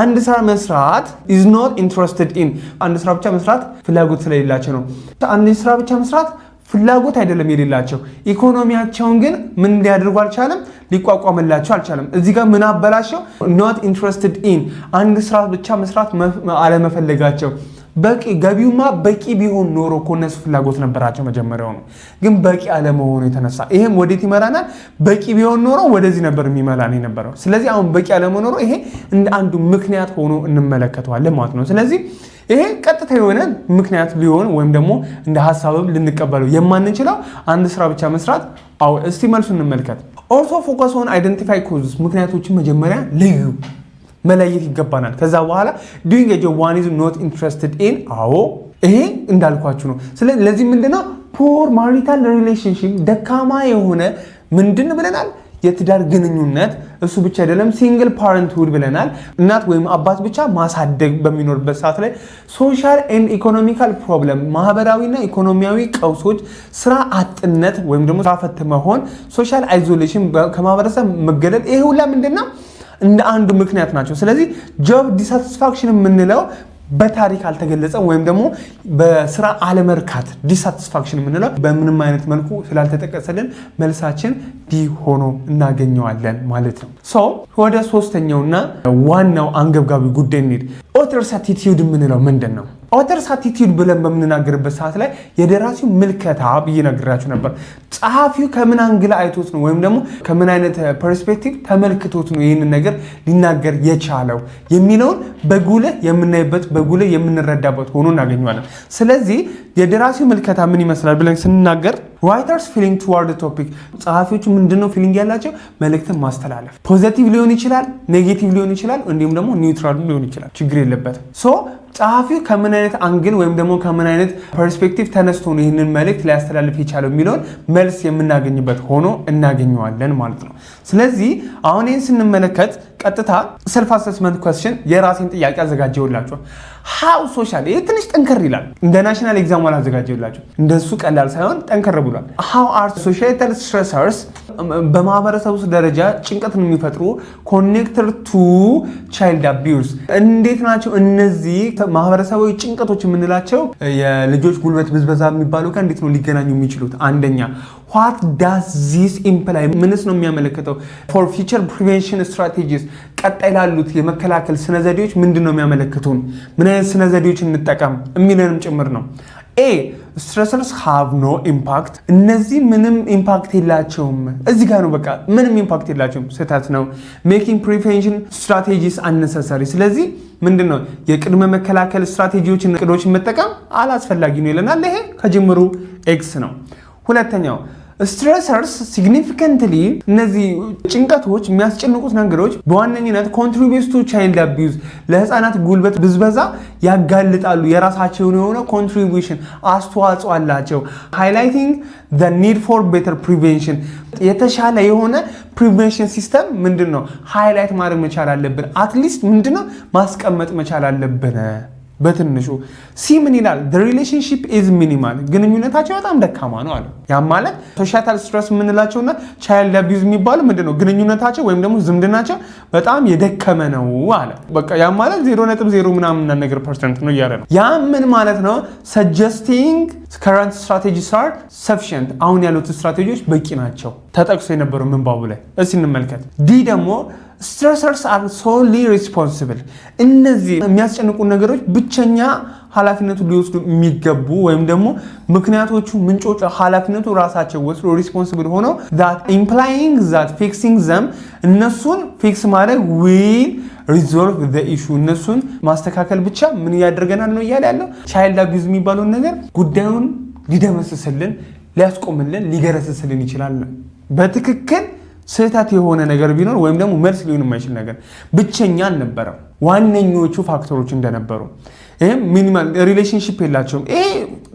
አንድ ስራ መስራት is not interested in አንድ ስራ ብቻ መስራት ፍላጎት ስለሌላቸው ነው አንድ ስራ ብቻ መስራት ፍላጎት አይደለም የሌላቸው ኢኮኖሚያቸውን ግን ምን ሊያደርጉ አልቻለም ሊቋቋምላቸው አልቻለም እዚህ ጋር ምን አበላሸው not interested in አንድ ስራ ብቻ መስራት አለመፈለጋቸው በቂ ገቢውማ በቂ ቢሆን ኖሮ ኮነስ ፍላጎት ነበራቸው መጀመሪያው ነው ግን በቂ አለመሆኑ የተነሳ ይሄም ወዴት ይመራናል በቂ ቢሆን ኖሮ ወደዚህ ነበር የሚመራን የነበረው ስለዚህ አሁን በቂ አለመኖሩ ይሄ እንደ አንዱ ምክንያት ሆኖ እንመለከተዋለን ማለት ነው ስለዚህ ይሄ ቀጥታ የሆነ ምክንያት ሊሆን ወይም ደግሞ እንደ ሐሳብም ልንቀበለው የማንችለው አንድ ስራ ብቻ መስራት አው እስቲ መልሱን እንመልከት also focus on identify causes ምክንያቶችን መጀመሪያ ለዩ መለየት ይገባናል ከዛ በኋላ doing a job one is not interested in አዎ ይሄ እንዳልኳችሁ ነው ስለዚህ ምንድነው poor marital relationship ደካማ የሆነ ምንድን ብለናል የትዳር ግንኙነት እሱ ብቻ አይደለም ሲንግል ፓረንትሁድ ብለናል እናት ወይም አባት ብቻ ማሳደግ በሚኖርበት ሰዓት ላይ ሶሻል ኤንድ ኢኮኖሚካል ፕሮብለም ማህበራዊና ኢኮኖሚያዊ ቀውሶች ስራ አጥነት ወይም ደግሞ ስራ ፈት መሆን ሶሻል አይዞሌሽን ከማህበረሰብ መገለል ይሄ ሁላ ምንድነው እንደ አንዱ ምክንያት ናቸው ስለዚህ ጆብ ዲሳቲስፋክሽን የምንለው በታሪክ አልተገለጸም ወይም ደግሞ በስራ አለመርካት ዲሳቲስፋክሽን የምንለው በምንም አይነት መልኩ ስላልተጠቀሰልን መልሳችን ዲ ሆኖ እናገኘዋለን ማለት ነው ሶ ወደ ሶስተኛውና ዋናው አንገብጋቢ ጉዳይ እንሂድ ኦተርስ አቲቲዩድ የምንለው ምንድነው ኦተርስ አቲቲዩድ ብለን በምንናገርበት ሰዓት ላይ የደራሲው ምልከታ ብዬ ነግራችሁ ነበር። ጸሐፊው ከምን አንግል አይቶት ነው ወይም ደግሞ ከምን አይነት ፐርስፔክቲቭ ተመልክቶት ነው ይህንን ነገር ሊናገር የቻለው የሚለውን በጉልህ የምናይበት በጉልህ የምንረዳበት ሆኖ እናገኘዋለን። ስለዚህ የደራሲው ምልከታ ምን ይመስላል ብለን ስንናገር ራይተርስ ፊሊንግ ቱዋርድ ቶፒክ ጸሐፊዎቹ ምንድነው ፊሊንግ ያላቸው? መልእክትን ማስተላለፍ ፖዚቲቭ ሊሆን ይችላል፣ ኔጌቲቭ ሊሆን ይችላል፣ እንዲሁም ደግሞ ኒውትራል ሊሆን ይችላል። ችግር የለበትም። ጸሐፊው ከምን አይነት አንግል ወይም ደግሞ ከምን አይነት ፐርስፔክቲቭ ተነስቶ ነው ይህንን መልእክት ሊያስተላልፍ የቻለው የሚለውን መልስ የምናገኝበት ሆኖ እናገኘዋለን ማለት ነው። ስለዚህ አሁን ይህን ስንመለከት ቀጥታ ሰልፍ አሰስመንት ኩዌስችን የራሴን ጥያቄ አዘጋጀውላችኋል። ሃው ሶሻል ይህ ትንሽ ጠንከር ይላል። እንደ ናሽናል ኤግዛም አዘጋጀውላችሁ እንደሱ ቀላል ሳይሆን ጠንከር ብሏል። ሃው አር ሶሻይታል ስትሬሰርስ በማህበረሰብ ውስጥ ደረጃ ጭንቀትን የሚፈጥሩ ኮኔክተር ቱ ቻይልድ አቢዩዝ እንዴት ናቸው እነዚህ ማህበረሰባዊ ጭንቀቶች የምንላቸው የልጆች ጉልበት ብዝበዛ የሚባለው ጋር እንዴት ነው ሊገናኙ የሚችሉት? አንደኛ what does this imply ምንስ ነው የሚያመለክተው? for future prevention strategies ቀጣይ ላሉት የመከላከል ስነ ዘዴዎች ምንድን ነው የሚያመለክቱን? ምን አይነት ስነ ዘዴዎች እንጠቀም የሚለንም ጭምር ነው። ኤ stressors have no impact እነዚህ ምንም ኢምፓክት የላቸውም። እዚህ ጋር ነው በቃ ምንም ኢምፓክት የላቸውም። ስህተት ነው። making prevention strategies unnecessary ስለዚህ ምንድነው የቅድመ መከላከል ስትራቴጂዎችን እቅዶችን መጠቀም አላስፈላጊ ነው ይለናል። ይሄ ከጅምሩ ኤክስ ነው። ሁለተኛው ስትሬሰርስ ሲግኒፊካንትሊ እነዚህ ጭንቀቶች የሚያስጨንቁት ነገሮች በዋነኝነት ኮንትሪቢዩት ቱ ቻይልድ አቢዩዝ ለህፃናት ጉልበት ብዝበዛ ያጋልጣሉ። የራሳቸውን የሆነ ኮንትሪቢዩሽን አስተዋጽኦ አላቸው። ሃይላይቲንግ the need for better prevention የተሻለ የሆነ ፕሪቬንሽን ሲስተም ምንድነው ሃይላይት ማድረግ መቻል አለብን። አትሊስት ምንድነው ማስቀመጥ መቻል አለብን። በትንሹ ሲ ምን ይላል? the relationship is minimal ግንኙነታቸው በጣም ደካማ ነው አለ። ያ ማለት ሶሻል ስትረስ የምንላቸውና ቻይልድ አቢዩዝ የሚባለው ምንድነው ግንኙነታቸው ወይም ደግሞ ዝምድናቸው በጣም የደከመ ነው አለ። በቃ ያ ማለት 0.0 ምናምን ነገር % ነው እያለ ነው። ያ ምን ማለት ነው? suggesting current strategies are sufficient አሁን ያሉት ስትራቴጂዎች በቂ ናቸው ተጠቅሶ የነበረው ምንባቡ ላይ እስኪ እንመልከት። ዲ ደግሞ stressors are solely responsible እነዚህ የሚያስጨንቁ ነገሮች ብቸኛ ኃላፊነቱ ሊወስዱ የሚገቡ ወይም ደግሞ ምክንያቶቹ ምንጮቹ ኃላፊነቱ ራሳቸው ወስዶ ሪስፖንሲብል ሆነው that implying that fixing them እነሱን ፊክስ ማድረግ will resolve the issue እነሱን ማስተካከል ብቻ ምን ያደርገናል ነው እያለ ያለው። ቻይልድ አቢዩዝ የሚባለውን ነገር ጉዳዩን ሊደመስስልን ሊያስቆምልን ሊገረስስልን ይችላል። በትክክል ስህተት የሆነ ነገር ቢኖር ወይም ደግሞ መልስ ሊሆን የማይችል ነገር ብቸኛ አልነበረም። ዋነኞቹ ፋክተሮች እንደነበሩ ይሄም ሚኒማል ሪሌሽንሺፕ የላቸውም። ይሄ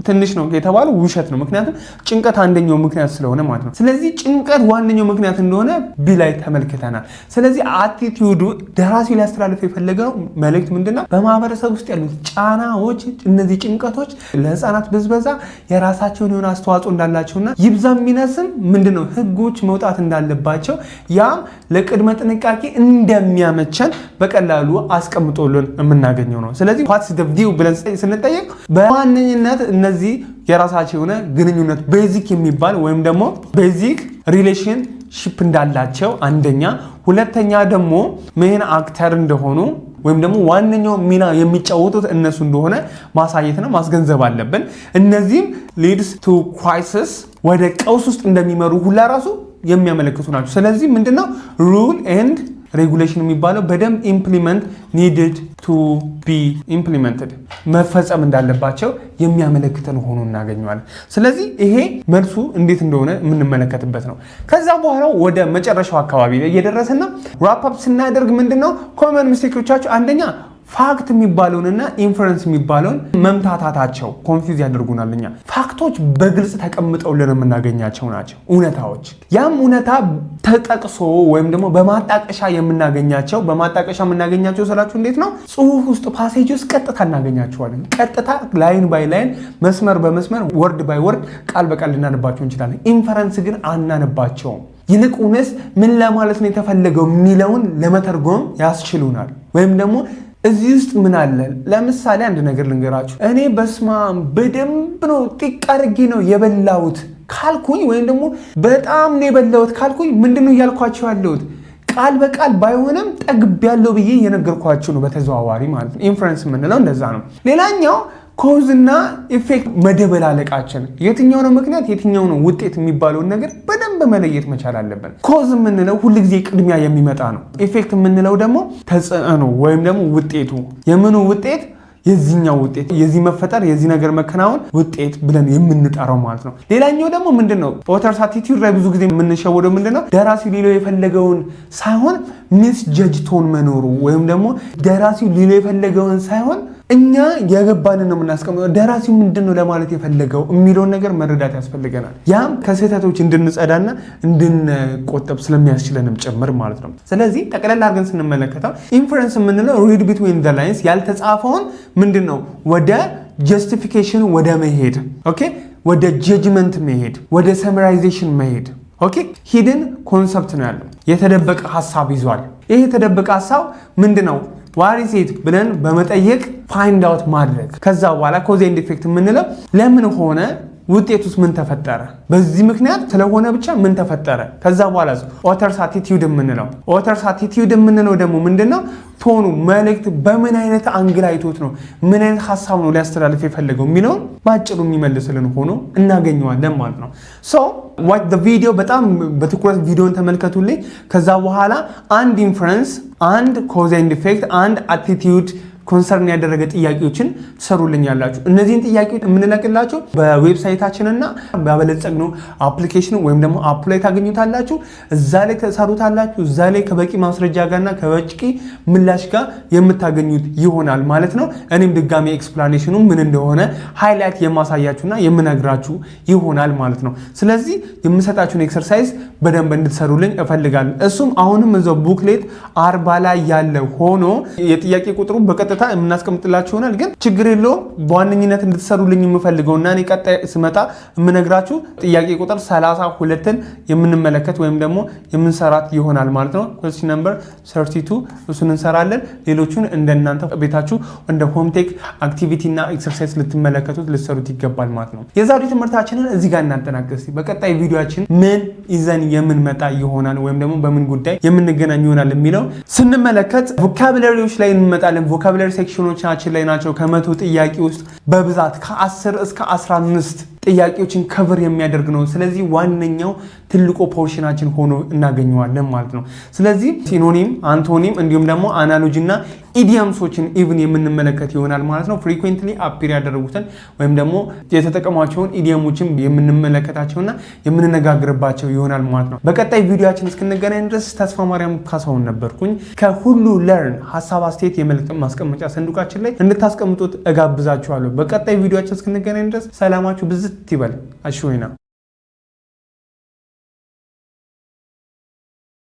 ትንሽ ነው የተባለው ውሸት ነው። ምክንያቱም ጭንቀት አንደኛው ምክንያት ስለሆነ ማለት ነው። ስለዚህ ጭንቀት ዋነኛው ምክንያት እንደሆነ ቢላይ ተመልክተናል። ስለዚህ አቲቲዩዱ ደራሲው ሊያስተላልፍ የፈለገው መልእክት ምንድነው? በማህበረሰብ ውስጥ ያሉት ጫናዎች እነዚህ ጭንቀቶች ለህፃናት ብዝበዛ የራሳቸውን የሆነ አስተዋጽኦ እንዳላቸውና ይብዛም ሚነስም ምንድነው ህጎች መውጣት እንዳለባቸው ያም ለቅድመ ጥንቃቄ እንደሚያመቸን በቀላሉ አስቀምጦልን የምናገኘው ነው። ስለዚህ what's the view ብለን ስንጠየቅ በዋነኝነት እነዚህ የራሳቸው የሆነ ግንኙነት ቤዚክ የሚባል ወይም ደግሞ ቤዚክ ሪሌሽንሺፕ እንዳላቸው አንደኛ፣ ሁለተኛ ደግሞ ሜን አክተር እንደሆኑ ወይም ደግሞ ዋነኛው ሚና የሚጫወቱት እነሱ እንደሆነ ማሳየትና ማስገንዘብ አለብን። እነዚህም ሊድስ ቱ ክራይሲስ ወደ ቀውስ ውስጥ እንደሚመሩ ሁላ ራሱ የሚያመለክቱ ናቸው። ስለዚህ ምንድነው ሩል ኤንድ ሬጉሌሽን የሚባለው በደንብ ኢምፕሊመንት ኒድድ ቱ ቢ ኢምፕሊመንትድ መፈጸም እንዳለባቸው የሚያመለክተን ሆኖ እናገኘዋለን። ስለዚህ ይሄ መልሱ እንዴት እንደሆነ የምንመለከትበት ነው። ከዛ በኋላ ወደ መጨረሻው አካባቢ ላይ እየደረሰና ራፕ አፕ ስናደርግ ምንድነው ኮመን ሚስቴኮቻቸው አንደኛ ፋክት የሚባለውንና ኢንፈረንስ የሚባለውን መምታታታቸው ኮንፊውዝ ያደርጉናል። እኛ ፋክቶች በግልጽ ተቀምጠውልን የምናገኛቸው ናቸው እውነታዎች። ያም እውነታ ተጠቅሶ ወይም ደግሞ በማጣቀሻ የምናገኛቸው በማጣቀሻ የምናገኛቸው ስላችሁ እንዴት ነው? ጽሁፍ ውስጥ ፓሴጅ ውስጥ ቀጥታ እናገኛቸዋለን። ቀጥታ ላይን ባይ ላይን መስመር በመስመር ወርድ ባይ ወርድ ቃል በቃል ልናነባቸው እንችላለን። ኢንፈረንስ ግን አናነባቸውም። ይልቁንስ ምን ለማለት ነው የተፈለገው የሚለውን ለመተርጎም ያስችሉናል። ወይም ደግሞ እዚህ ውስጥ ምን አለ? ለምሳሌ አንድ ነገር ልንገራችሁ። እኔ በስማም በደንብ ነው ጢቅ አድርጌ ነው የበላሁት ካልኩኝ ወይም ደግሞ በጣም ነው የበላሁት ካልኩኝ ምንድነው እያልኳቸው ያለሁት? ቃል በቃል ባይሆንም ጠግብ ያለው ብዬ የነገርኳችሁ ነው በተዘዋዋሪ ማለት ነው። ኢንፈረንስ የምንለው እንደዛ ነው። ሌላኛው ኮዝ እና ኢፌክት መደበላለቃችን የትኛው ነው ምክንያት የትኛው ነው ውጤት የሚባለውን ነገር በደንብ መለየት መቻል አለብን። ኮዝ የምንለው ሁል ጊዜ ቅድሚያ የሚመጣ ነው። ኢፌክት የምንለው ደግሞ ተጽዕኖ ወይም ደግሞ ውጤቱ የምኑ ውጤት የዚህኛው ውጤት የዚህ መፈጠር የዚህ ነገር መከናወን ውጤት ብለን የምንጠራው ማለት ነው። ሌላኛው ደግሞ ምንድነው ኦተርስ አቲቲዩድ ላይ ብዙ ጊዜ የምንሸወደው ምንድነው ደራሲው ሊለው የፈለገውን ሳይሆን ሚስ ጀጅ ቶን መኖሩ ወይም ደግሞ ደራሲው ሊለው የፈለገውን ሳይሆን እኛ የገባንን ነው የምናስቀምጠው። ደራሲው ምንድነው ለማለት የፈለገው የሚለውን ነገር መረዳት ያስፈልገናል። ያም ከስህተቶች እንድንጸዳና እንድንቆጠብ ስለሚያስችለንም ጭምር ማለት ነው። ስለዚህ ጠቅላላ አድርገን ስንመለከተው ኢንፈረንስ የምንለው ሪድ ቢትዊን ዘ ላይንስ ያልተጻፈውን ምንድነው ወደ ጀስቲፊኬሽን ወደ መሄድ ኦኬ፣ ወደ ጀጅመንት መሄድ፣ ወደ ሰመራይዜሽን መሄድ ኦኬ። ሂድን ኮንሰፕት ነው ያለው የተደበቀ ሐሳብ ይዟል። ይሄ የተደበቀ ሐሳብ ምንድነው ዋሪሴት ብለን በመጠየቅ ፋይንድ አውት ማድረግ። ከዛ በኋላ ኮዝ ኤንድ ኢፌክት የምንለው ለምን ሆነ ውጤቱስ ምን ተፈጠረ፣ በዚህ ምክንያት ስለሆነ ብቻ ምን ተፈጠረ። ከዛ በኋላ ኦተርስ አቲቲዩድ የምንለው ደግሞ ምንድነው ቶኑ መልእክት በምን አይነት አንግል አይቶት ነው ምን አይነት ሐሳብ ነው ሊያስተላልፍ የፈለገው የሚለውን ባጭሩ የሚመልስልን ሆኖ እናገኘዋለን ማለት ነው። ሶ ዋች ዘ ቪዲዮ በጣም በትኩረት ቪዲዮን ተመልከቱልኝ። ከዛ በኋላ አንድ ኢንፈረንስ፣ አንድ ኮዝ ኤንድ ኢፌክት፣ አንድ አቲቲዩድ ኮንሰርን ያደረገ ጥያቄዎችን ሰሩልኛላችሁ። እነዚህን ጥያቄዎች የምንለቅላችሁ በዌብሳይታችንና ባበለጸግነው አፕሊኬሽን ወይም ደግሞ አፕ ላይ ታገኙታላችሁ። እዛ ላይ ተሰሩታላችሁ። እዛ ላይ ከበቂ ማስረጃ ጋርና ከበቂ ምላሽ ጋር የምታገኙት ይሆናል ማለት ነው። እኔም ድጋሚ ኤክስፕላኔሽኑ ምን እንደሆነ ሃይላይት የማሳያችሁና የምነግራችሁ ይሆናል ማለት ነው። ስለዚህ የምሰጣችሁን ኤክሰርሳይዝ በደንብ እንድትሰሩልኝ እፈልጋለሁ። እሱም አሁንም እዛው ቡክሌት 40 ላይ ያለ ሆኖ የጥያቄ ቁጥሩ በቀጥታ የምናስቀምጥላችሁ ይሆናል። ግን ችግር የለውም። በዋነኝነት እንድትሰሩልኝ የምፈልገውና እኔ ቀጣይ ስመጣ የምነግራችሁ ጥያቄ ቁጥር 32ን የምንመለከት ወይም ደግሞ የምንሰራት ይሆናል ማለት ነው። ኩዌስችን ነምበር 32 እሱን እንሰራለን። ሌሎቹን እንደናንተ ቤታችሁ እንደ ሆምቴክ አክቲቪቲ እና ኤክሰርሳይዝ ልትመለከቱት ልትሰሩት ይገባል ማለት ነው። የዛሬው ትምህርታችንን እዚህ ጋር እናጠናቅቅ። በቀጣይ ቪዲዮአችን ምን ይዘን የምንመጣ ይሆናል ወይም ደግሞ በምን ጉዳይ የምንገናኝ ይሆናል የሚለው ስንመለከት ቮካቡላሪዎች ላይ እንመጣለን። ቮካቡላሪ ሴክሽኖቻችን ላይ ናቸው። ከመቶ ጥያቄ ውስጥ በብዛት ከ10 እስከ 15 ጥያቄዎችን ከቨር የሚያደርግ ነው። ስለዚህ ዋነኛው ትልቁ ፖርሽናችን ሆኖ እናገኘዋለን ማለት ነው። ስለዚህ ሲኖኒም፣ አንቶኒም እንዲሁም ደግሞ አናሎጂ እና ኢዲየምሶችን ኢቭን የምንመለከት ይሆናል ማለት ነው። ፍሪኩዌንትሊ አፒር ያደረጉትን ወይም ደግሞ የተጠቀሟቸውን ኢዲየሞችን የምንመለከታቸውና የምንነጋገርባቸው ይሆናል ማለት ነው። በቀጣይ ቪዲዮአችን እስክንገናኝ ድረስ ተስፋ ማርያም ካሳሁን ነበርኩኝ። ከሁሉ ለርን ሐሳብ አስተያየት የመልእክት ማስቀመጫ ሰንዱቃችን ላይ እንድታስቀምጡት እጋብዛችኋለሁ። በቀጣይ ቪዲዮአችን እስክንገናኝ ድረስ ሰላማችሁ ብዝት ይበል። አሽወይና